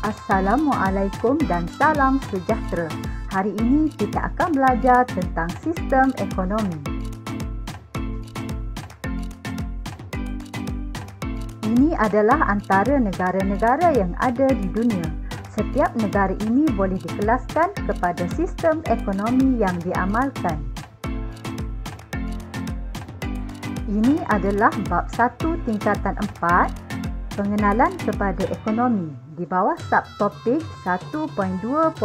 Assalamualaikum dan salam sejahtera. Hari ini kita akan belajar tentang sistem ekonomi. Ini adalah antara negara-negara yang ada di dunia. Setiap negara ini boleh dikelaskan kepada sistem ekonomi yang diamalkan. Ini adalah bab 1 tingkatan 4, pengenalan kepada ekonomi. Di bawah subtopik 1.2.3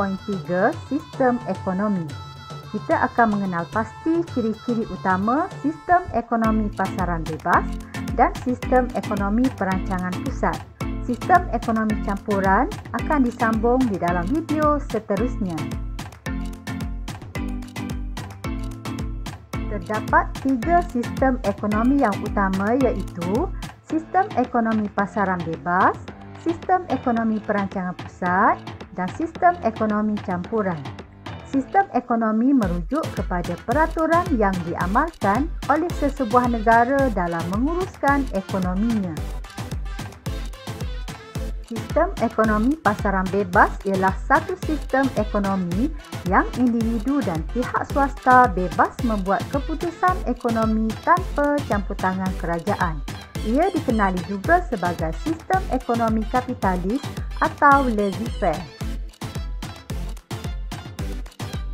sistem ekonomi. Kita akan mengenal pasti ciri-ciri utama sistem ekonomi pasaran bebas dan sistem ekonomi perancangan pusat. Sistem ekonomi campuran akan disambung di dalam video seterusnya. Terdapat 3 sistem ekonomi yang utama, iaitu sistem ekonomi pasaran bebas, sistem ekonomi perancangan pusat dan sistem ekonomi campuran. Sistem ekonomi merujuk kepada peraturan yang diamalkan oleh sesebuah negara dalam menguruskan ekonominya. Sistem ekonomi pasaran bebas ialah satu sistem ekonomi yang individu dan pihak swasta bebas membuat keputusan ekonomi tanpa campur tangan kerajaan. Ia dikenali juga sebagai sistem ekonomi kapitalis atau laissez-faire.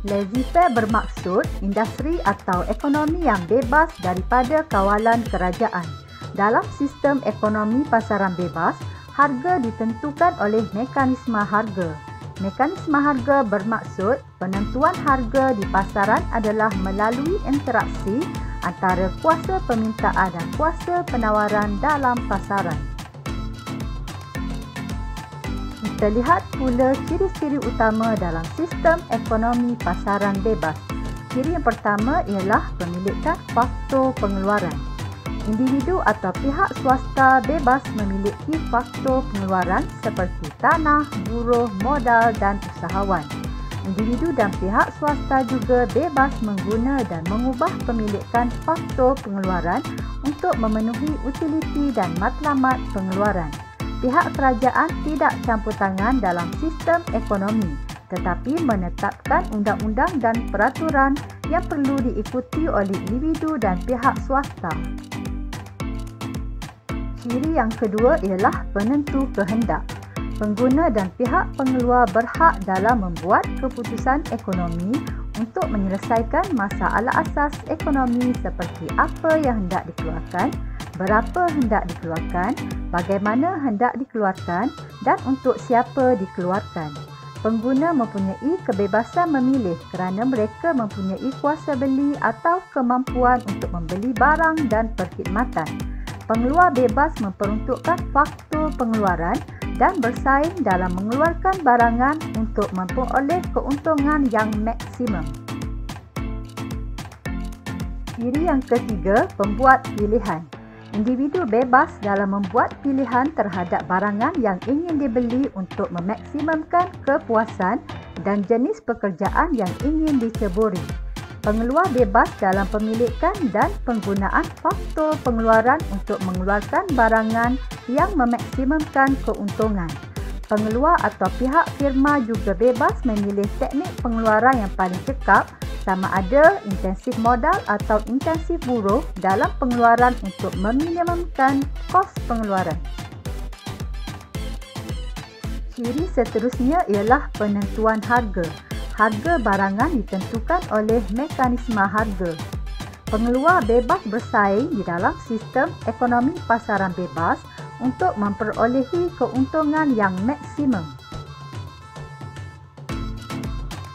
Laissez-faire bermaksud industri atau ekonomi yang bebas daripada kawalan kerajaan. Dalam sistem ekonomi pasaran bebas, harga ditentukan oleh mekanisme harga. Mekanisme harga bermaksud penentuan harga di pasaran adalah melalui interaksi antara kuasa permintaan dan kuasa penawaran dalam pasaran. Kita lihat pula ciri-ciri utama dalam sistem ekonomi pasaran bebas. Ciri yang pertama ialah pemilikan faktor pengeluaran. Individu atau pihak swasta bebas memiliki faktor pengeluaran seperti tanah, buruh, modal dan usahawan. Individu dan pihak swasta juga bebas mengguna dan mengubah pemilikan faktor pengeluaran untuk memenuhi utiliti dan matlamat pengeluaran. Pihak kerajaan tidak campur tangan dalam sistem ekonomi, tetapi menetapkan undang-undang dan peraturan yang perlu diikuti oleh individu dan pihak swasta. Ciri yang kedua ialah penentu kehendak. Pengguna dan pihak pengeluar berhak dalam membuat keputusan ekonomi untuk menyelesaikan masalah asas ekonomi seperti apa yang hendak dikeluarkan, berapa hendak dikeluarkan, bagaimana hendak dikeluarkan dan untuk siapa dikeluarkan. Pengguna mempunyai kebebasan memilih kerana mereka mempunyai kuasa beli atau kemampuan untuk membeli barang dan perkhidmatan. Pengeluar bebas memperuntukkan faktor pengeluaran dan bersaing dalam mengeluarkan barangan untuk memperoleh keuntungan yang maksimum. Ciri yang ketiga, pembuat pilihan. Individu bebas dalam membuat pilihan terhadap barangan yang ingin dibeli untuk memaksimumkan kepuasan dan jenis pekerjaan yang ingin diceburi. Pengeluar bebas dalam pemilikan dan penggunaan faktor pengeluaran untuk mengeluarkan barangan yang memaksimumkan keuntungan. Pengeluar atau pihak firma juga bebas memilih teknik pengeluaran yang paling cekap, sama ada intensif modal atau intensif buruh dalam pengeluaran untuk meminimumkan kos pengeluaran. Ciri seterusnya ialah penentuan harga. Harga barangan ditentukan oleh mekanisme harga. Pengeluar bebas bersaing di dalam sistem ekonomi pasaran bebas untuk memperolehi keuntungan yang maksimum.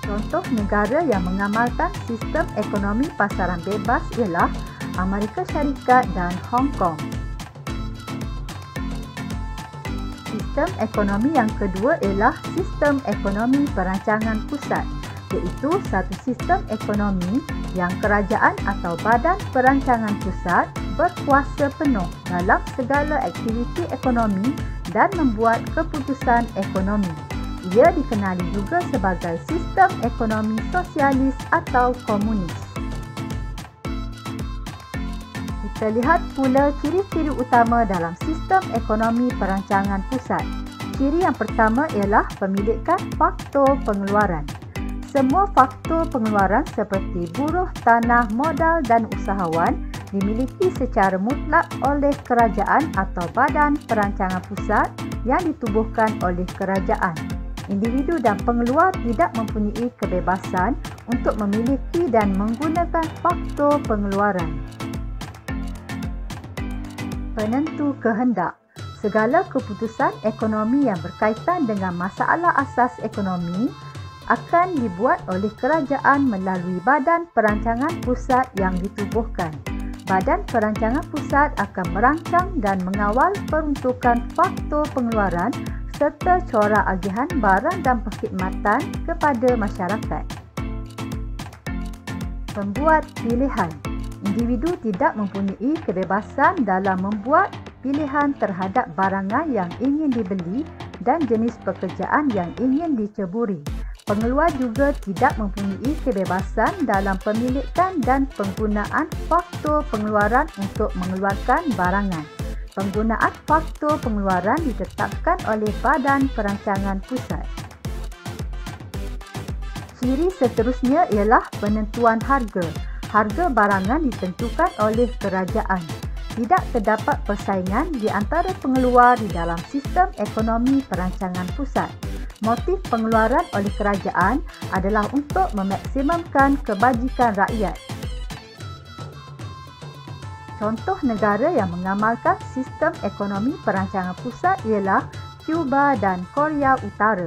Contoh negara yang mengamalkan sistem ekonomi pasaran bebas ialah Amerika Syarikat dan Hong Kong. Sistem ekonomi yang kedua ialah sistem ekonomi perancangan pusat, iaitu satu sistem ekonomi yang kerajaan atau badan perancangan pusat berkuasa penuh dalam segala aktiviti ekonomi dan membuat keputusan ekonomi. Ia dikenali juga sebagai sistem ekonomi sosialis atau komunis. Kita lihat pula ciri-ciri utama dalam sistem ekonomi perancangan pusat. Ciri yang pertama ialah pemilikan faktor pengeluaran. Semua faktor pengeluaran seperti buruh, tanah, modal dan usahawan dimiliki secara mutlak oleh kerajaan atau badan perancangan pusat yang ditubuhkan oleh kerajaan. Individu dan pengeluar tidak mempunyai kebebasan untuk memiliki dan menggunakan faktor pengeluaran. Penentu kehendak. Segala keputusan ekonomi yang berkaitan dengan masalah asas ekonomi akan dibuat oleh kerajaan melalui Badan Perancangan Pusat yang ditubuhkan. Badan Perancangan Pusat akan merancang dan mengawal peruntukan faktor pengeluaran serta corak agihan barang dan perkhidmatan kepada masyarakat. Pembuat pilihan. Individu tidak mempunyai kebebasan dalam membuat pilihan terhadap barangan yang ingin dibeli dan jenis pekerjaan yang ingin diceburi. Pengeluar juga tidak mempunyai kebebasan dalam pemilikan dan penggunaan faktor pengeluaran untuk mengeluarkan barangan. Penggunaan faktor pengeluaran ditetapkan oleh Badan Perancangan Pusat. Ciri seterusnya ialah penentuan harga. Harga barangan ditentukan oleh kerajaan. Tidak terdapat persaingan di antara pengeluar di dalam sistem ekonomi perancangan pusat. Motif pengeluaran oleh kerajaan adalah untuk memaksimumkan kebajikan rakyat. Contoh negara yang mengamalkan sistem ekonomi perancangan pusat ialah Cuba dan Korea Utara.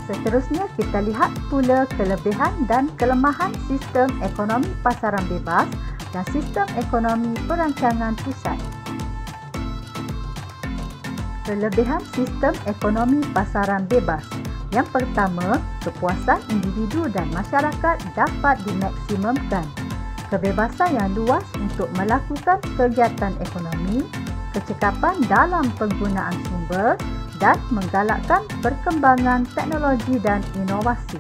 Seterusnya kita lihat pula kelebihan dan kelemahan sistem ekonomi pasaran bebas dan sistem ekonomi perancangan pusat. Kelebihan sistem ekonomi pasaran bebas. Yang pertama, kepuasan individu dan masyarakat dapat dimaksimumkan. Kebebasan yang luas untuk melakukan kegiatan ekonomi, kecekapan dalam penggunaan sumber dan menggalakkan perkembangan teknologi dan inovasi.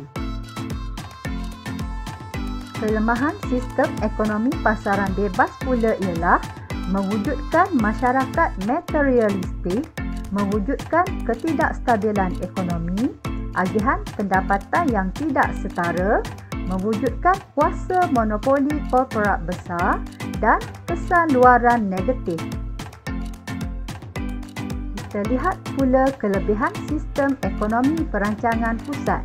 Kelemahan sistem ekonomi pasaran bebas pula ialah mewujudkan masyarakat materialistik, mewujudkan ketidakstabilan ekonomi, agihan pendapatan yang tidak setara, mewujudkan kuasa monopoli korporat besar dan kesan luaran negatif. Kita lihat pula kelebihan sistem ekonomi perancangan pusat.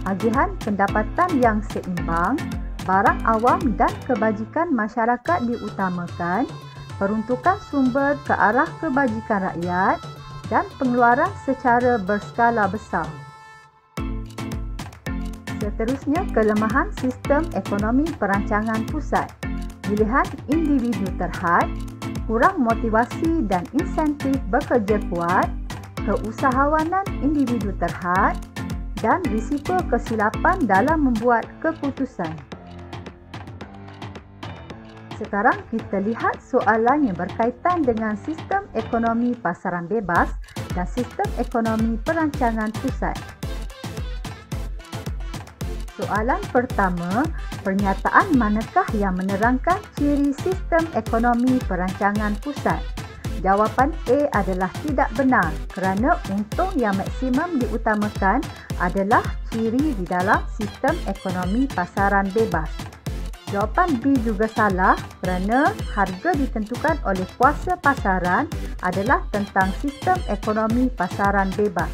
Agihan pendapatan yang seimbang, barang awam dan kebajikan masyarakat diutamakan, peruntukan sumber ke arah kebajikan rakyat dan pengeluaran secara berskala besar. Seterusnya, kelemahan sistem ekonomi perancangan pusat. Pilihan individu terhad, kurang motivasi dan insentif bekerja kuat, keusahawanan individu terhad dan risiko kesilapan dalam membuat keputusan. Sekarang kita lihat soalan yang berkaitan dengan sistem ekonomi pasaran bebas dan sistem ekonomi perancangan pusat. Soalan pertama, pernyataan manakah yang menerangkan ciri sistem ekonomi perancangan pusat? Jawapan A adalah tidak benar kerana untung yang maksimum diutamakan adalah ciri di dalam sistem ekonomi pasaran bebas. Jawapan B juga salah kerana harga ditentukan oleh kuasa pasaran adalah tentang sistem ekonomi pasaran bebas.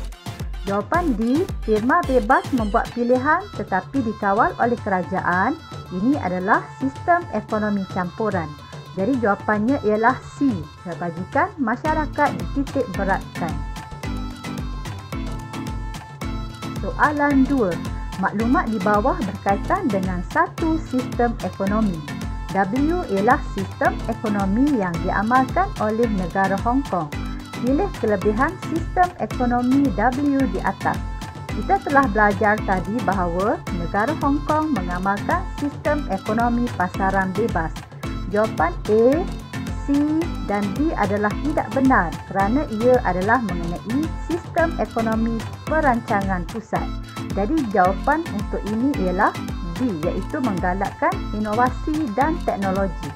Jawapan D, firma bebas membuat pilihan tetapi dikawal oleh kerajaan. Ini adalah sistem ekonomi campuran. Jadi jawapannya ialah C, kebajikan masyarakat dititik beratkan. Soalan 2. Maklumat di bawah berkaitan dengan satu sistem ekonomi. W ialah sistem ekonomi yang diamalkan oleh negara Hong Kong. Pilih kelebihan sistem ekonomi W di atas. Kita telah belajar tadi bahawa negara Hong Kong mengamalkan sistem ekonomi pasaran bebas. Jawapan A, C dan D adalah tidak benar kerana ia adalah mengenai sistem ekonomi perancangan pusat. Jadi jawapan untuk ini ialah D, iaitu menggalakkan inovasi dan teknologi.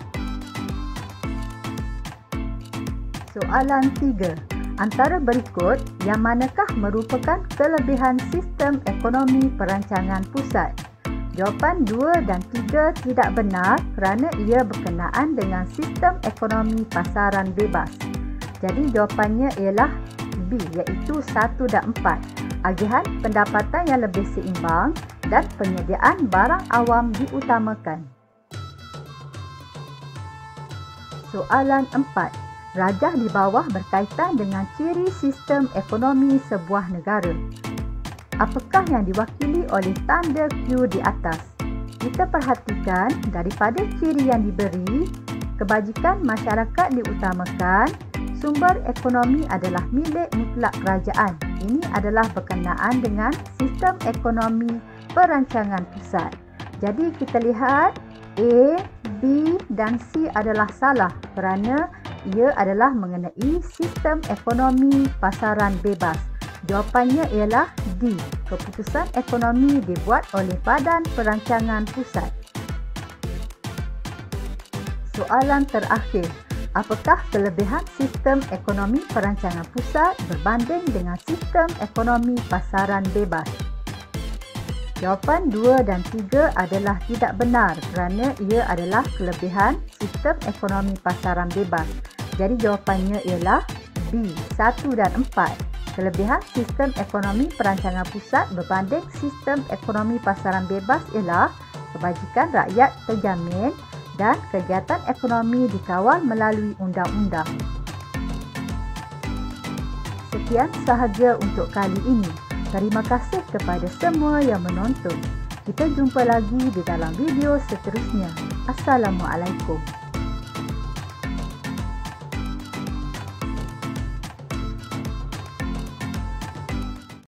Soalan 3. Antara berikut, yang manakah merupakan kelebihan sistem ekonomi perancangan pusat? Jawapan 2 dan 3 tidak benar kerana ia berkenaan dengan sistem ekonomi pasaran bebas. Jadi jawapannya ialah B, iaitu 1 dan 4. Agihan pendapatan yang lebih seimbang dan penyediaan barang awam diutamakan. Soalan 4. Rajah di bawah berkaitan dengan ciri sistem ekonomi sebuah negara. Apakah yang diwakili oleh tanda Q di atas? Kita perhatikan daripada ciri yang diberi, kebajikan masyarakat diutamakan, sumber ekonomi adalah milik mutlak kerajaan. Ini adalah berkenaan dengan sistem ekonomi perancangan pusat. Jadi kita lihat A, B dan C adalah salah kerana ia adalah mengenai sistem ekonomi pasaran bebas. Jawapannya ialah D. Keputusan ekonomi dibuat oleh Badan Perancangan Pusat. Soalan terakhir. Apakah kelebihan sistem ekonomi perancangan pusat berbanding dengan sistem ekonomi pasaran bebas? Jawapan 2 dan 3 adalah tidak benar kerana ia adalah kelebihan sistem ekonomi pasaran bebas. Jadi jawapannya ialah B, 1 dan 4. Kelebihan sistem ekonomi perancangan pusat berbanding sistem ekonomi pasaran bebas ialah kebajikan rakyat terjamin dan kegiatan ekonomi dikawal melalui undang-undang. Sekian sahaja untuk kali ini. Terima kasih kepada semua yang menonton. Kita jumpa lagi di dalam video seterusnya. Assalamualaikum.